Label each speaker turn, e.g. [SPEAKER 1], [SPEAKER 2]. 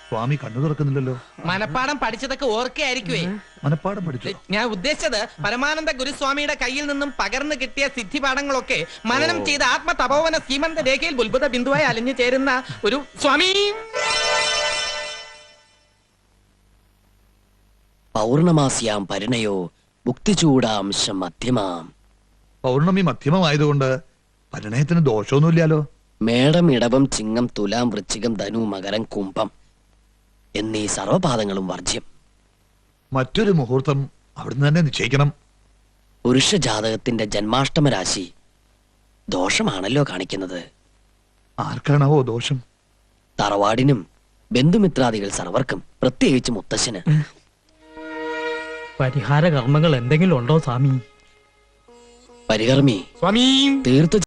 [SPEAKER 1] സ്വാമി കണ്ണു തുറക്കുന്നില്ലല്ലോ.
[SPEAKER 2] മനപ്പാടം പഠിച്ചതൊക്കെ ഓർക്കയായിരിക്കുവേ.
[SPEAKER 1] മനപ്പാടം പഠിച്ചു.
[SPEAKER 2] ഞാൻ ഉദ്ദേശിച്ചത് പരമാനന്ദ ഗുരുസ്വാമിയുടെ കയ്യിൽ നിന്നും പകർന്നു കിട്ടിയ സിദ്ധിപാഠങ്ങളൊക്കെ മനനം ചെയ്ത ആത്മതപോവന സീമന്ത രേഖയിൽ ബുൽബുധ ബിന്ദുവായി അലിഞ്ഞു ചേരുന്ന ഒരു സ്വാമി.
[SPEAKER 3] പൗർണമാസ്യാം പരിണയോ മുക്തിചൂടാംശം മധ്യമാം.
[SPEAKER 1] പൗർണമി മധ്യമമായതുകൊണ്ട് പരിണയത്തിന് ദോഷമൊന്നുമില്ലല്ലോ.
[SPEAKER 3] മേടം, ഇടവം, ചിങ്ങം, തുലാം, വൃശ്ചികം, ധനു, മകരം, കുംഭം എന്നീ സർവപാദങ്ങളും വർജ്യം.
[SPEAKER 1] മറ്റൊരു മുഹൂർത്തം അവിടുന്ന് തന്നെ നിശ്ചയിക്കണം.
[SPEAKER 3] പുരുഷ ജാതകത്തിന്റെ ജന്മാഷ്ടമ രാശി ദോഷമാണല്ലോ കാണിക്കുന്നത്.
[SPEAKER 1] ആർക്കാണാവോ ദോഷം?
[SPEAKER 3] തറവാടിനും ബന്ധുമിത്രാദികൾ സർവർക്കും, പ്രത്യേകിച്ച് മുത്തശ്ശന്.
[SPEAKER 4] പരിഹാര കർമ്മങ്ങൾ എന്തെങ്കിലും ഉണ്ടോ സ്വാമി?
[SPEAKER 3] പരികർമ്മി
[SPEAKER 2] സ്വാമി
[SPEAKER 3] തീർത്തു